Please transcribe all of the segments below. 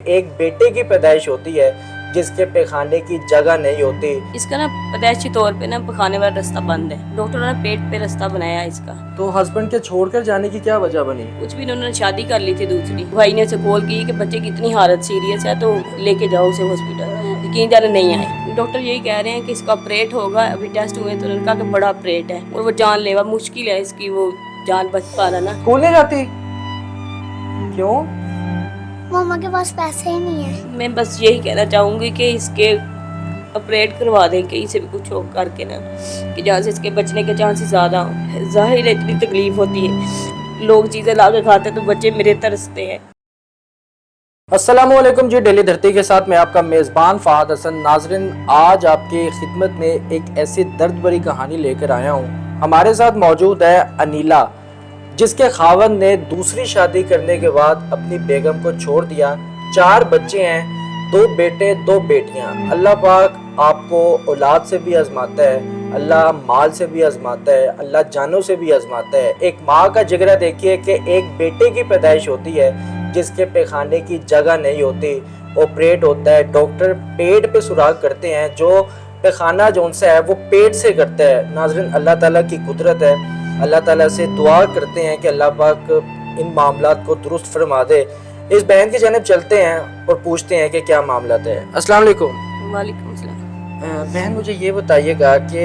एक बेटे की पैदाइश होती है जिसके पैखाने की जगह नहीं होती। इसका ना पैदाइशी तौर पे ना पखाने वाला रास्ता बंद है। डॉक्टर ने पेट पे रास्ता बनाया है इसका। तो हस्बैंड के छोड़कर जाने की क्या वजह बनी? कुछ भी उन्होंने शादी कर ली थी दूसरी। भाई ने उसे कॉल की कि बच्चे की इतनी हालत सीरियस है तो लेके जाओ उसे हॉस्पिटल, लेकिन जाने नहीं आए। डॉक्टर यही कह रहे हैं कि इसका ऑपरेट होगा। अभी टेस्ट हुए तो उन्होंने कहा कि बड़ा ऑपरेट है और वो जानलेवा मुश्किल है इसकी, वो जान बच पाना ना। स्कूल नहीं जाती क्यों? मामा के पास पैसे ही नहीं है। मैं बस यही कहना चाहूँगी कि इसके ऑपरेट करवा दें कहीं से भी कुछ हो करके ना, कि जहाँ से इसके बचने के चांसेस ज़्यादा हों। जाहिर है इतनी तकलीफ होती है, लोग चीज़ें ला के खाते तो बच्चे मेरे तरसते हैं। अस्सलामुअलैकुम जी, डेली धरती के साथ मैं आपका मेज़बान फ़ाहद हसन। नाज़रीन, आज आपकी खिदमत में एक ऐसी दर्द भरी कहानी लेकर आया हूँ। हमारे साथ मौजूद है अनीला, जिसके खावंद ने दूसरी शादी करने के बाद अपनी बेगम को छोड़ दिया। 4 बच्चे हैं, 2 बेटे 2 बेटियां। अल्लाह पाक आपको औलाद से भी आजमाता है, अल्लाह माल से भी आजमाता है, अल्लाह जानों से भी आजमाता है। एक माँ का जिगरा देखिए कि एक बेटे की पैदाइश होती है जिसके पैखाने की जगह नहीं होती। ऑपरेट होता है, डॉक्टर पेट पे सुराख करते हैं, जो पैखाना जो सा है वो पेट से करता है। नाज़रीन, अल्लाह ताला की कुदरत है। अल्लाह ताला से दुआ करते हैं कि अल्लाह पाक इन मामलात को दुरुस्त फरमा दे। इस बहन की जानिब चलते हैं और पूछते हैं कि क्या मामला है। अस्सलाम वालेकुम। वालेकुम सलाम। बहन, मुझे ये बताइएगा कि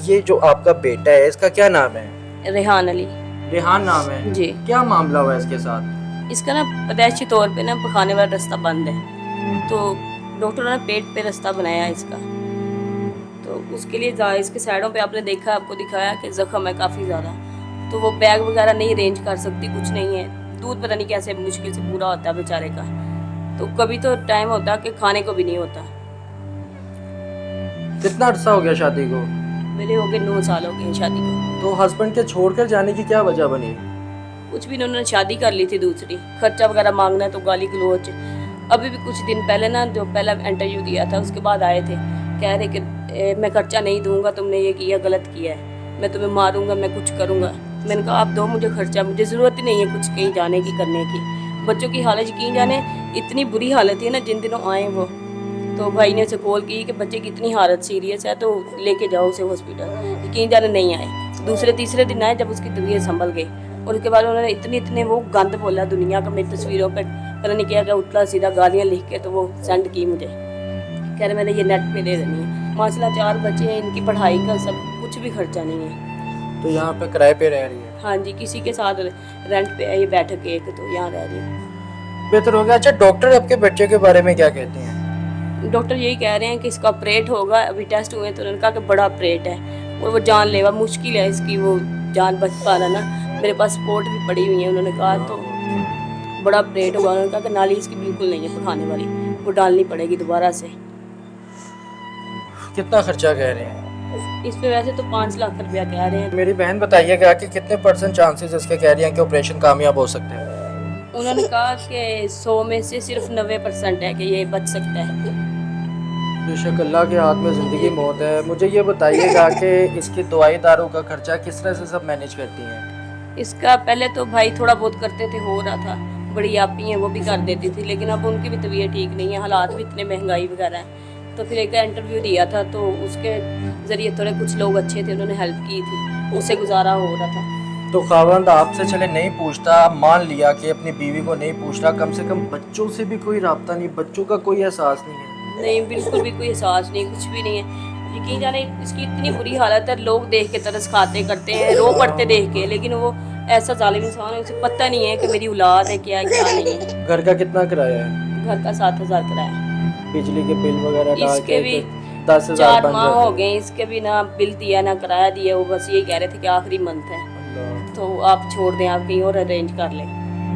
ये जो आपका बेटा है इसका क्या नाम है? रेहान अली रेहान नाम है जी। क्या मामला हुआ इसके साथ? इसका ना पैदाइशी तौर पे ना पखाने वाला रास्ता बंद है, तो डॉक्टर ने पेट पे रास्ता बनाया है इसका। तो उसके लिए इसके साइडों पे आपने देखा, आपको दिखाया कि जख्म है काफ़ी ज़्यादा। तो वो बैग वगैरह नहीं अरेंज कर सकती, कुछ नहीं है। दूध पता नहीं कैसे मुश्किल से पूरा होता है बेचारे का। तो कभी तो टाइम होता है कि खाने को भी नहीं होता। कितना अर्सा हो गया शादी को? मेरे हो गए 9 साल हो गए शादी को। तो हस्बैंड के छोड़कर जाने की क्या वजह बनी? कुछ भी उन्होंने शादी कर ली थी दूसरी, खर्चा वगैरह मांगना है तो गाली गलोच। अभी भी कुछ दिन पहले ना, जो पहला इंटरव्यू दिया था उसके बाद आए थे, कह रहे कि मैं खर्चा नहीं दूंगा, तुमने ये किया, गलत किया है, मैं तुम्हें मारूंगा, मैं कुछ करूंगा। मैंने कहा आप दो मुझे खर्चा, मुझे ज़रूरत ही नहीं है कुछ कहीं जाने की, करने की। बच्चों की हालत यकीन जाने इतनी बुरी हालत है ना जिन दिनों आए वो। तो भाई ने उसे कॉल की कि बच्चे की इतनी हालत सीरियस है तो लेके जाओ उसे हॉस्पिटल, यकीन जाने नहीं आए। दूसरे तीसरे दिन आए जब उसकी तबीयत संभल गई, और उसके बाद उन्होंने इतने वो गंद बोला दुनिया का। मेरी तस्वीरों पर पता नहीं क्या उल्टा सीधा गालियाँ लिख के तो वो सेंड की मुझे, कह रहे मैंने ये नेट पे दे देनी है। माशाल्लाह 4 बच्चे हैं, इनकी पढ़ाई का सब कुछ भी खर्चा नहीं है। तो यहाँ पे किराए पे रह रही है? हाँ जी, किसी के साथ रेंट पे है, ये बैठक एक, तो यहाँ रह रही है। बेहतर हो गया। अच्छा, डॉक्टर आपके बच्चे के बारे में क्या कहते हैं? डॉक्टर यही कह रहे हैं कि इसका ऑपरेट होगा। अभी टेस्ट हुए तो उन्होंने कहा कि बड़ा ऑपरेट है और वो जानलेवा मुश्किल है इसकी, वो जान बच पाना ना। मेरे पास सपोर्ट भी पड़ी हुई है। उन्होंने कहा तो बड़ा ऑपरेट होगा। उन्होंने कहा कि नाली इसकी बिल्कुल नहीं है पखाने वाली, वो डालनी पड़ेगी दोबारा से। कितना खर्चा कह रहे हैं? इस पे वैसे तो 5 लाख रुपया कह रहे हैं। मेरी बहन बताइएगा कि कितने % चांसेस इसके कह रही हैं कि ऑपरेशन कामयाब हो सकते हैं? उन्होंने कहा कि 100 में से सिर्फ 90% है कि ये बच सकता है। बेशक अल्लाह के हाथ में ज़िंदगी मौत है। मुझे ये बताइएगा कि इसकी दवाई दारू का खर्चा किस तरह से सब मैनेज करती हैं? इसका पहले तो भाई थोड़ा बहुत करते थे, हो रहा था। बड़ी आपी हैं वो भी कर देती थी, लेकिन अब उनकी भी तबीयत ठीक नहीं है, हालात भी इतने महंगाई वगैरह है। तो फिर एक इंटरव्यू दिया था तो उसके ज़रिए थोड़े कुछ लोग अच्छे थे, उन्होंने हेल्प की थी, उससे गुजारा हो रहा था। तो खावंद आपसे चले नहीं पूछता, मान लिया कि अपनी बीवी को नहीं पूछता, कम से कम बच्चों से भी कोई राब्ता नहीं, बच्चों का कोई एहसास नहीं है? नहीं, बिल्कुल भी कोई एहसास नहीं, कुछ भी नहीं है। यकीन जाने इसकी इतनी बुरी हालत है, लोग देख के तरस खाते करते हैं, रो पड़ते देख के, लेकिन वो ऐसा जालिम इंसान है, उसे पता नहीं है कि मेरी औलाद है क्या नहीं है। घर का कितना किराया है? घर का 7,000 किराया। बिजली के बिल वगैरह डाल इसके भी 10,000 4 माह हो गए, इसके भी ना बिल दिया ना किराया दिया। वो बस यही कह रहे थे कि आखिरी मंथ है तो आप छोड़ दें, आप कहीं और अरेंज कर लें।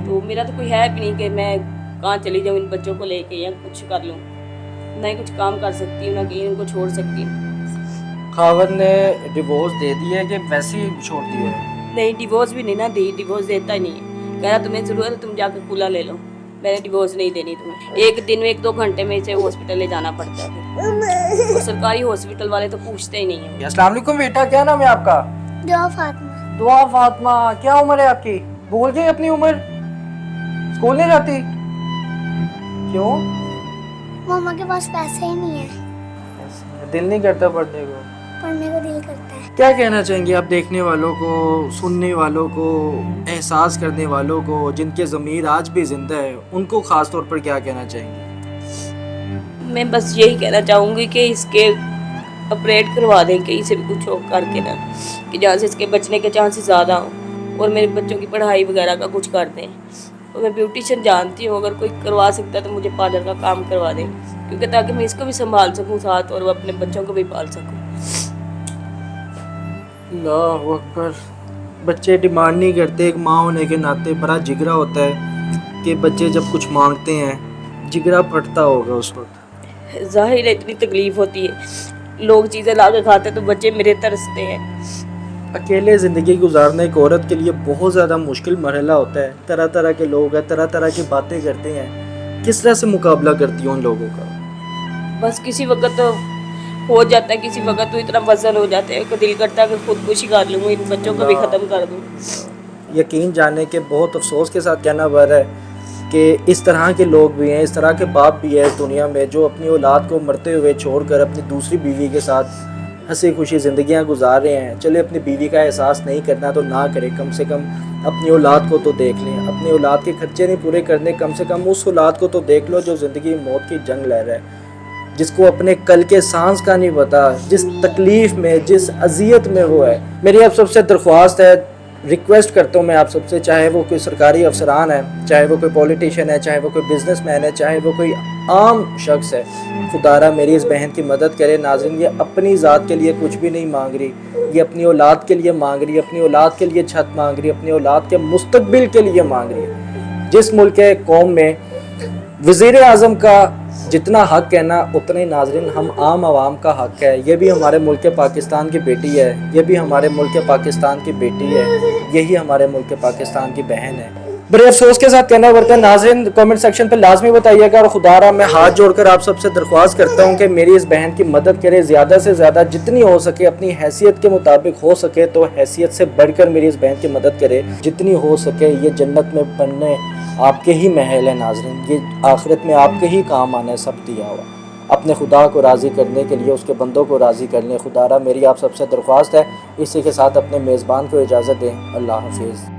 तो मेरा तो कोई है भी नहीं कि मैं कहाँ चली जाऊँ इन बच्चों को लेके या कुछ कर लूँ। ना ही कुछ काम कर सकती हूँ, ना कहीं इनको छोड़ सकती हूँ। खावंद ने डिवोर्स दे दिया है कि वैसे ही छोड़ दिया है? नहीं, डिवोर्स भी नहीं ना दी, डिवोर्स देता ही नहीं है। कह रहा तुम्हें ज़रूरत है तुम जाकर खुला ले लो, मैंने डिवोर्स नहीं देनी तुम्हें। एक दिन में 1-2 घंटे में इसे हॉस्पिटल ले जाना पड़ता है फिर। और सरकारी हॉस्पिटल वाले तो पूछते ही नहीं है। अस्सलाम वालेकुम बेटा, क्या नाम है आपका? दुआ फातिमा। दुआ फातिमा। क्या उम्र है आपकी? भूल गई अपनी उम्र? स्कूल नहीं जाती? क्यों? मम्मा के पास पैसे ही नहीं है। दिल नहीं करता पढ़ने को? पढ़ने को दिल करता है। क्या कहना चाहेंगे आप देखने वालों को, सुनने वालों को, एहसास करने वालों को, जिनके ज़मीर आज भी जिंदा है, उनको ख़ास तौर पर क्या कहना चाहेंगे? मैं बस यही कहना चाहूँगी कि इसके ऑपरेट करवा दें कहीं से भी कुछ हो करके ना, कि जहाँ से इसके बचने के चांसेस ज़्यादा हों, और मेरे बच्चों की पढ़ाई वगैरह का कुछ कर दें। और मैं ब्यूटिशियन जानती हूँ, अगर कोई करवा सकता है तो मुझे पार्लर का काम करवा दें, क्योंकि ताकि मैं इसको भी संभाल सकूँ साथ, और वो अपने बच्चों को भी पाल सकूँ। अल्लाहु अकबर। बच्चे डिमांड नहीं करते, एक माँ होने के नाते बड़ा जिगरा होता है कि बच्चे जब कुछ मांगते हैं जिगरा फटता होगा उस वक्त। जाहिर है इतनी तकलीफ होती है, लोग चीज़ें ला के खाते तो बच्चे मेरे तरसते हैं। अकेले ज़िंदगी गुजारना एक औरत के लिए बहुत ज़्यादा मुश्किल मरहला होता है। तरह तरह के लोग हैं, तरह तरह की बातें करते हैं। किस तरह से मुकाबला करती हो उन लोगों का? बस किसी वक्त तो हो जाता है, किसी वक्त तो इतना वजन हो जाता है कि दिल करता है कि खुदकुशी कर लूँ, इन बच्चों को भी ख़त्म कर दूँ। यकीन जाने के बहुत अफसोस के साथ कहना पड़ रहा है कि इस तरह के लोग भी हैं, इस तरह के बाप भी हैं इस दुनिया में, जो अपनी औलाद को मरते हुए छोड़कर अपनी दूसरी बीवी के साथ हंसी खुशी ज़िंदगियां गुजार रहे हैं। चले अपनी बीवी का एहसास नहीं करना तो ना करें, कम से कम अपनी औलाद को तो देख लें। अपनी औलाद के खर्चे नहीं पूरे करने, कम से कम उस औलाद को तो देख लो जो ज़िंदगी मौत की जंग लड़ रहा है, जिसको अपने कल के सांस का नहीं पता, जिस तकलीफ़ में, जिस अजियत में वो है। मेरी आप सबसे दरख्वास्त है, रिक्वेस्ट करता हूँ मैं आप सबसे, चाहे वो कोई सरकारी अफसरान है, चाहे वो कोई पॉलिटिशियन है, चाहे वो कोई बिजनेसमैन है, चाहे वो कोई आम शख्स है, खुदारा मेरी इस बहन की मदद करे। नाज़रीन, ये अपनी ज़ात के लिए कुछ भी नहीं मांग रही, ये अपनी औलाद के लिए मांग रही है, अपनी औलाद के लिए छत मांग रही है, अपनी औलाद के मुस्तकबिल के लिए मांग रही है। जिस मुल्क के कौम में वज़ीर आज़म का जितना हक़ है ना, उतना ही नाज़रीन हम आम आवाम का हक़ है। ये भी हमारे मुल्क के पाकिस्तान की बेटी है, ये भी हमारे मुल्क के पाकिस्तान की बेटी है, यही हमारे मुल्क के पाकिस्तान की बहन है। बड़े अफसोस के साथ कहना पड़ता है नाज़रीन, कमेंट सेक्शन पे लाजमी बताइएगा। और खुदारा मैं हाथ जोड़कर आप सबसे दरख्वास्त करता हूँ कि मेरी इस बहन की मदद करें, ज़्यादा से ज़्यादा जितनी हो सके, अपनी हैसियत के मुताबिक हो सके तो हैसियत से बढ़कर मेरी इस बहन की मदद करें, जितनी हो सके। ये जन्नत में बनने आपके ही महल है नाज़रीन, ये आखिरत में आपके ही काम आना है, सब दिया हुआ। अपने खुदा को राज़ी करने के लिए उसके बंदों को राज़ी कर लें। खुदारा मेरी आप सबसे दरख्वास्त है। इसी के साथ अपने मेज़बान को इजाज़त दें। अल्लाह हाफिज़।